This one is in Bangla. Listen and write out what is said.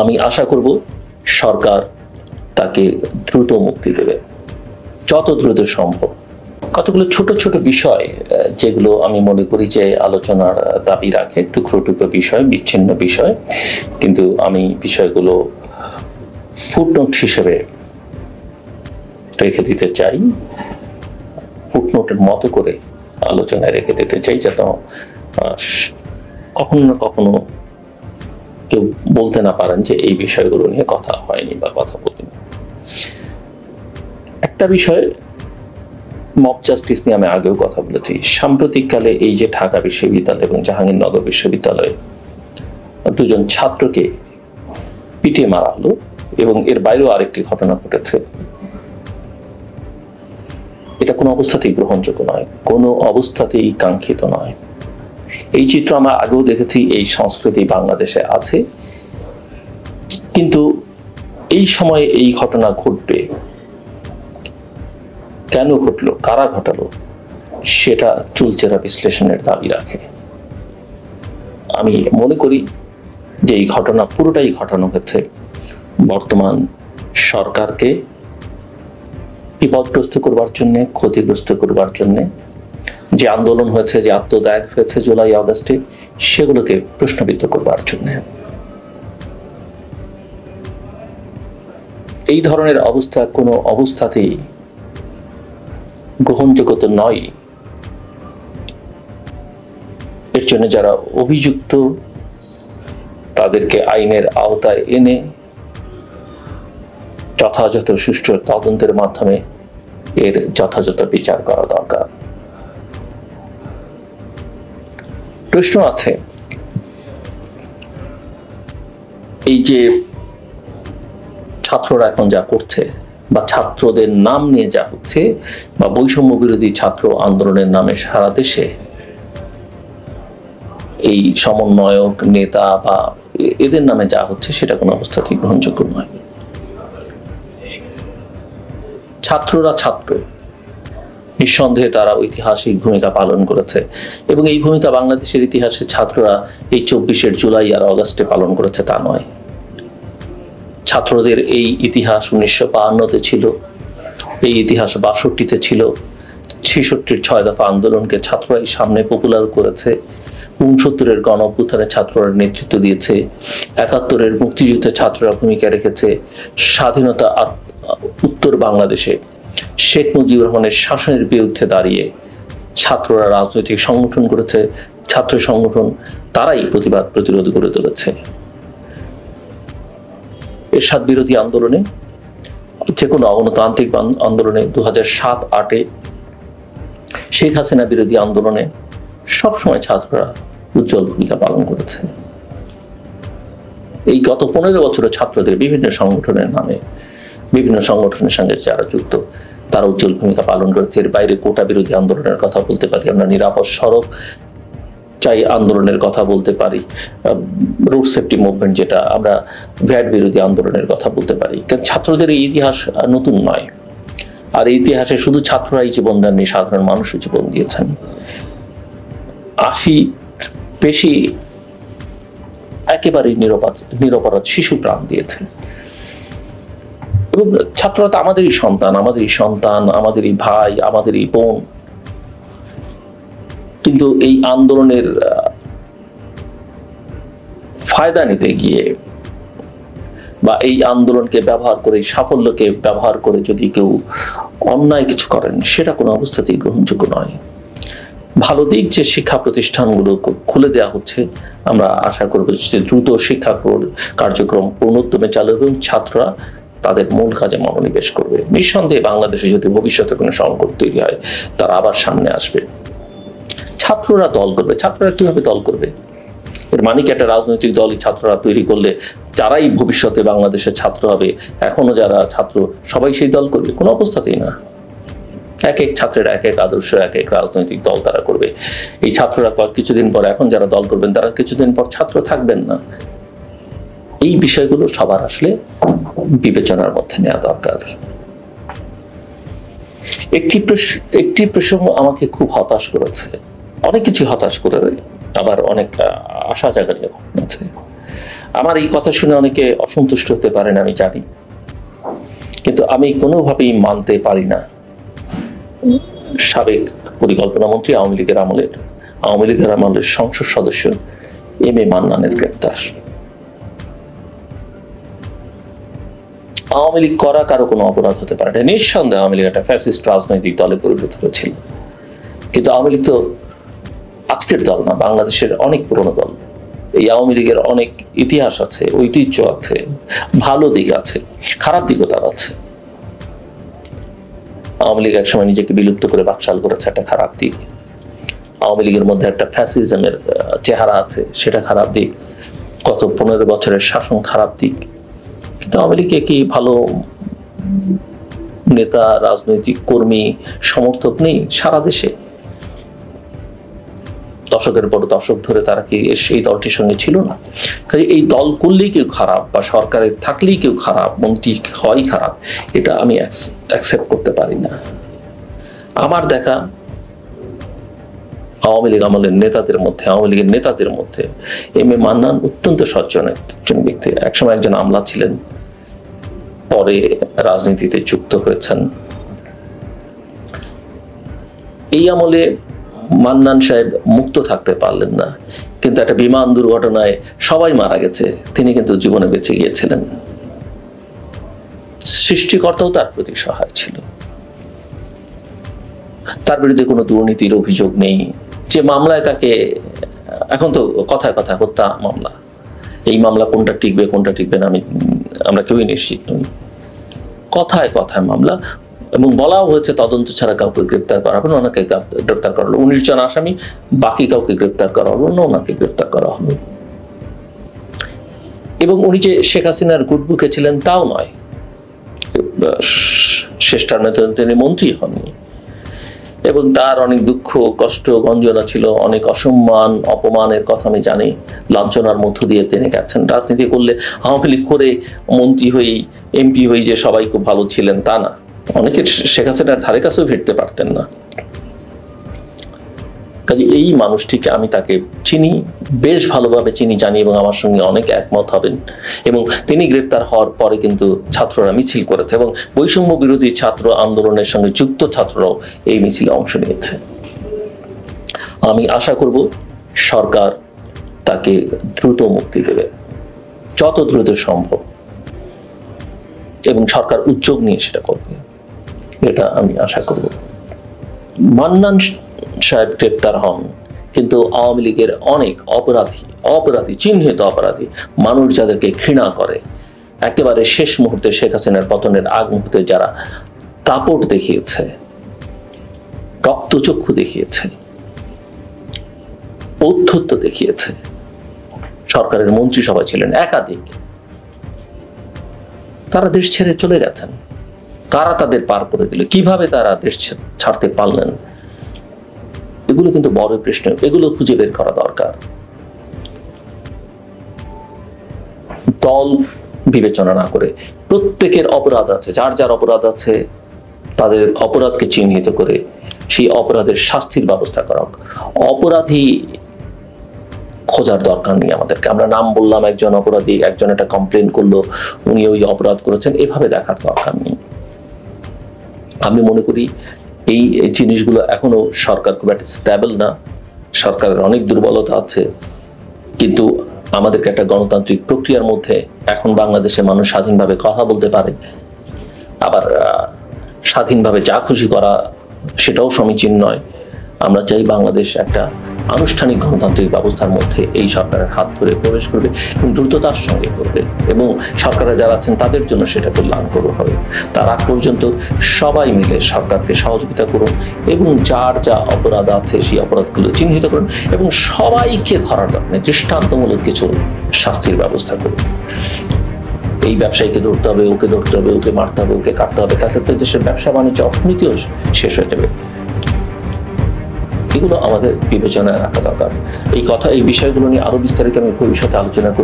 আমি আশা করব সরকার তাকে দ্রুত মুক্তি দেবে, যত দ্রুত সম্ভব। কতগুলো ছোট ছোট বিষয় যেগুলো আমি মনে করি যে আলোচনার দাবি রাখে, টুকরো টুকরো বিষয়, বিচ্ছিন্ন বিষয়, কিন্তু আমি বিষয়গুলো ফুটনোট হিসেবে রেখে দিতে চাই, ফুটনোটের মতো করে আলোচনায় রেখে দিতে চাই, যাতে কখনো না কখনো কেউ বলতে না পারেন যে এই বিষয়গুলো নিয়ে কথা হয়নি বা কথা বলিনি। একটা বিষয় মব জাস্টিস নিয়ে আমি আগেও কথা বলেছি। সাম্প্রতিককালে এই যে ঢাকা বিশ্ববিদ্যালয় এবং জাহাঙ্গীরনগর বিশ্ববিদ্যালয়ে দুজন ছাত্রকে পিটিয়ে মারা হলো, এবং এর বাইরেও আরেকটি ঘটনা ঘটেছে, এটা কোনো অবস্থাতেই গ্রহণযোগ্য নয়, কোনো অবস্থাতেই কাঙ্ক্ষিত নয়। এই চিত্র আমরা আগেও দেখেছি, এই সংস্কৃতি বাংলাদেশে আছে, কিন্তু এই সময়ে এই ঘটনা ঘটবে, কেন ঘটলো, কারা ঘটালো, সেটা চুলচেরা বিশ্লেষণের দাবি রাখে। আমি মনে করি যে এই ঘটনা পুরোটাই ঘটানো হয়েছে বর্তমান সরকারকে বিপদগ্রস্ত করবার জন্য, ক্ষতিগ্রস্ত করবার জন্য। যে আন্দোলন হয়েছে, যে আত্মত্যাগ হয়েছে জুলাই আগস্টে, সেগুলোকে প্রশ্নবিদ্ধ করবার জন্য। এই ধরনের অবস্থা কোনো অবস্থাতেই গ্রহণযোগ্য নয়। এর জন্য যারা অভিযুক্ত তাদেরকে আইনের আওতায় এনে যথাযথ সুষ্ঠু তদন্তের মাধ্যমে এর যথাযথ বিচার করা দরকার। প্রশ্ন আছে, এই যে ছাত্ররা এখন যা করছে, বা ছাত্রদের নাম নিয়ে যা হচ্ছে, বা বৈষম্য বিরোধী ছাত্র আন্দোলনের নামে সারা দেশে এই সমন্বয়ক, নেতা বা এদের নামে যা হচ্ছে, সেটা কোনো অবস্থাতেই গ্রহণযোগ্য নয়। ছাত্ররা ছাত্র, নিঃসন্দেহে তারা ঐতিহাসিক ভূমিকা পালন করেছে, এবং এই ভূমিকা বাংলাদেশের ইতিহাসে ছাত্ররা এই 24শে জুলাই আর আগস্টে পালন করেছে তা নয়। ছাত্রদের এই ইতিহাস 1952-তে ছিল, এই ইতিহাস 62-তে ছিল। 66-র 6 দফা আন্দোলনকে ছাত্ররাই সামনে পপুলার করেছে, 69-এর গণ অভ্যুত্থানে ছাত্ররা নেতৃত্ব দিয়েছে, 71-এর মুক্তিযুদ্ধে ছাত্ররা ভূমিকা রেখেছে, স্বাধীনতা উত্তর বাংলাদেশে শেখ মুজিবুর রহমানের শাসনের বিরুদ্ধে দাঁড়িয়ে ছাত্ররা রাজনৈতিক সংগঠন করেছে, ছাত্র সংগঠন তারাই প্রতিবাদ প্রতিরোধ করে তুলেছে। এরশাদ বিরোধী আন্দোলনে, যে কোনো অগণতান্ত্রিক আন্দোলনে, 2007-08-এ শেখ হাসিনা বিরোধী আন্দোলনে সবসময় ছাত্ররা উজ্জ্বল ভূমিকা পালন করেছে। এই গত 15 বছরে ছাত্রদের বিভিন্ন সংগঠনের নামে, বিভিন্ন সংগঠনের সঙ্গে যারা যুক্ত, তারা উজ্জ্বল ভূমিকা পালন করেছে। এর বাইরে কোটা বিরোধী আন্দোলনের কথা বলতে পারি, আমরা নিরাপদ সড়ক চাই আন্দোলনের কথা বলতে পারি, রোড সেফটি মুভমেন্ট যেটা, আমরা ভ্যাট বিরোধী আন্দোলনের কথা বলতে পারি। কারণ ছাত্রদের এই ইতিহাস নতুন নয়, আর এই ইতিহাসে শুধু ছাত্ররাই জীবন দেননি, সাধারণ মানুষও জীবন দিয়েছেন। 80 বেশি একেবারেই নিরপরাধ শিশু প্রাণ দিয়েছেন। এবং ছাত্ররা তো আমাদেরই সন্তান, আমাদেরই ভাই, আমাদেরই বোন। কিন্তু এই আন্দোলনের ফায়দা নিতে গিয়ে, বা এই আন্দোলনকে ব্যবহার করে, সাফল্যকে ব্যবহার করে যদি কেউ অন্যায় কিছু করেন, সেটা কোনো অবস্থাতেই গ্রহণযোগ্য নয়। ভালো দিক যে শিক্ষা প্রতিষ্ঠানগুলো খুলে দেওয়া হচ্ছে, আমরা আশা করব যে দ্রুত শিক্ষা কার্যক্রম পূর্ণোদ্যমে চালু হবে এবং ছাত্ররা তাদের মূল কাজে মনোনিবেশ করবে। নিঃসন্দেহে বাংলাদেশে যদি ভবিষ্যতে কোনো সংকট তৈরি হয়, তারা আবার সামনে আসবে। ছাত্ররা দল করবে। ছাত্ররা কিভাবে দল করবে? এর মানে কি একটা রাজনৈতিক দলই ছাত্ররা তৈরি করলে যারাই ভবিষ্যতে বাংলাদেশের ছাত্র হবে, এখনো যারা ছাত্র, সবাই সেই দল করবে? কোনো অবস্থাতেই না। এক এক ছাত্রের এক এক আদর্শ, এক এক রাজনৈতিক দল তারা করবে। এই ছাত্ররা কিছুদিন পর, এখন যারা দল করবেন তারা কিছুদিন পর ছাত্র থাকবেন না। এই বিষয়গুলো সবার আসলে বিবেচনার মধ্যে নেওয়া দরকার। একটি প্রসঙ্গ আমাকে খুব হতাশ করেছে, অনেক কিছু হতাশ করে, আবার অনেক আশা জাগানিয়া ঘটনা আছে। আমার এই কথা শুনে অনেকে অসন্তুষ্ট হতে পারেন আমি জানি, কিন্তু আমি কোনোভাবেই মানতে পারি না সাবেক পরিকল্পনা মন্ত্রী আওয়ামী লীগের আমলের সংসদ সদস্য এম এ মান্নানের গ্রেফতার। আওয়ামী লীগ করা কারো কোনো অপরাধ হতে পারে না, নিঃসন্দেহে আওয়ামী লীগ একটা ফ্যাসিস্ট রাজনৈতিক দলে পরিণত হয়েছিল, কিন্তু আওয়ামী লীগ তো আজকের দল না, বাংলাদেশের অনেক পুরনো দল। এই আওয়ামী লীগের অনেক ইতিহাস আছে, ঐতিহ্য আছে, ভালো দিক আছে, খারাপ দিকও তার আছে। আওয়ামী লীগ একসময় নিজেকে বিলুপ্ত করে বাকশাল করেছে, একটা খারাপ দিক। আওয়ামী লীগের মধ্যে একটা ফ্যাসিজমের চেহারা আছে, সেটা খারাপ দিক। গত 15 বছরের শাসন খারাপ দিক, কিন্তু আওয়ামী লীগে কি ভালো নেতা, রাজনৈতিক কর্মী, সমর্থক নেই সারা দেশে? দশকের পর দশক ধরে তারা কি এই দলটির সঙ্গে ছিল না? কাজে এই দল করলেই কেউ খারাপ বা সরকারে থাকলেই কেউ খারাপ, মন্ত্রী হয় খারাপ, এটা আমি অ্যাকসেপ্ট করতে পারি না। আমার দেখা আওয়ামী লীগ আমলের নেতাদের মধ্যে এম এ মান্নান অত্যন্ত সজ্জন একজন ব্যক্তি। একসময় একজন আমলা ছিলেন, পরে রাজনীতিতে যুক্ত হয়েছেন। এই আমলে মান্নান সাহেব মুক্ত থাকতে পারলেন না, কিন্তু একটা বিমান দুর্ঘটনায় সবাই মারা গেছে, তিনি কিন্তু জীবনে বেঁচে গিয়েছিলেন। সৃষ্টিকর্তাও তার প্রতি সহায় ছিল। তার বিরুদ্ধে কোনো দুর্নীতির অভিযোগ নেই। যে মামলায় তাকে, এখন তো কথায় কথায় হত্যা মামলা, এই মামলা কোনটা টিকবে না আমরা কেউই নিশ্চিত নই। কথায় কথায় মামলা, এবং বলাও হয়েছে তদন্ত ছাড়া কাউকে গ্রেপ্তার করা হবে না। ওনাকে গ্রেপ্তার করা হলো 19 জন আসামি, বাকি কাউকে গ্রেপ্তার করা হলো না, ওনাকে গ্রেপ্তার করা হলো। এবং উনি যে শেখ হাসিনার গুডবুকে ছিলেন তাও নয়, শেষ টার্মে তিনি মন্ত্রী হননি, এবং তার অনেক দুঃখ, কষ্ট, গঞ্জনা ছিল, অনেক অসম্মান, অপমানের কথা আমি জানি। লাঞ্ছনার মধ্য দিয়ে তিনি গেছেন। রাজনীতি করলে আওয়ামী লীগ করে মন্ত্রী হয়েই, এমপি হয়ে যে সবাই খুব ভালো ছিলেন তা না। অনেকে শেখ হাসিনার ধারে কাছেও ভিড়তে পারতেন না। কাজে এই মানুষটিকে আমি তাকে চিনি, বেশ ভালোভাবে চিনি, জানি, এবং আমার সঙ্গে অনেক একমত হবেন। এবং তিনি গ্রেপ্তার হওয়ার পরে কিন্তু ছাত্ররা মিছিল করেছে, এবং বৈষম্য বিরোধী ছাত্র আন্দোলনের সঙ্গে যুক্ত ছাত্ররাও এই মিছিলে অংশ নিয়েছে। আমি আশা করব সরকার তাকে দ্রুত মুক্তি দেবে, যত দ্রুত সম্ভব, এবং সরকার উদ্যোগ নিয়ে সেটা করবে, এটা আমি আশা করব। মান্নান সাহেব গ্রেপ্তার হন, কিন্তু আওয়ামী লীগের অনেক অপরাধী, চিহ্নিত অপরাধী মানুষ, যাদেরকে ঘৃণা করে, একেবারে শেষ মুহূর্তে শেখ হাসিনার পতনের আগ মুহূর্তে যারা দাপট দেখিয়েছে, রক্তচক্ষু দেখিয়েছে, ঔদ্ধত্য দেখিয়েছে, সরকারের মন্ত্রিসভা ছিলেন একাধিক, তারা দেশ ছেড়ে চলে গেছেন। কারা তাদের পার করে দিল, কিভাবে তারা দেশ ছাড়তে পারলেন, এগুলো কিন্তু বড় প্রশ্ন। এগুলো খুঁজে বের করা দরকার। দল বিবেচনা না করে প্রত্যেকের অপরাধ আছে, যার অপরাধ আছে তাদের অপরাধকে চিহ্নিত করে সেই অপরাধের শাস্তির ব্যবস্থা করা হোক। অপরাধী খোঁজার দরকার নেই আমাদেরকে। আমরা নাম বললাম, একজন অপরাধী, একজন একটা কমপ্লেন করলো, উনি ওই অপরাধ করেছেন, এভাবে দেখার দরকার নেই। আমি মনে করি এই জিনিসগুলো এখনো সরকার খুব একটা স্টেবল না, সরকারের অনেক দুর্বলতা আছে, কিন্তু আমাদেরকে একটা গণতান্ত্রিক প্রক্রিয়ার মধ্যে এখন বাংলাদেশে মানুষ স্বাধীনভাবে কথা বলতে পারে, আবার স্বাধীনভাবে যা খুশি করা সেটাও সমীচীন নয়। আমরা চাই বাংলাদেশ একটা আনুষ্ঠানিক গণতান্ত্রিক ব্যবস্থার মধ্যে এই সরকারের হাত ধরে প্রবেশ করবে এবং দ্রুততার সঙ্গে করবে, এবং সরকারে যারা আছেন তাদের জন্য সেটা কল্যাণকর হবে। তার আগ পর্যন্ত সবাই মিলে সরকারকে সহযোগিতা করুন, এবং যার যা অপরাধ আছে সেই অপরাধগুলো চিহ্নিত করুন, এবং সবাইকে ধরার কারণে দৃষ্টান্তমূলক কিছু শাস্তির ব্যবস্থা করুন। এই ব্যবসায়ীকে ধরতে হবে, ওকে ধরতে হবে, ওকে মারতে হবে, ওকে কাটতে হবে, তার ক্ষেত্রে দেশের ব্যবসা বাণিজ্য, অর্থনীতিও শেষ হয়ে যাবে। এগুলো আমাদের বিবেচনায় রাখা দরকার। এই বিষয়গুলো নিয়ে আরো বিস্তারিত আমি ভবিষ্যতে আলোচনা করব।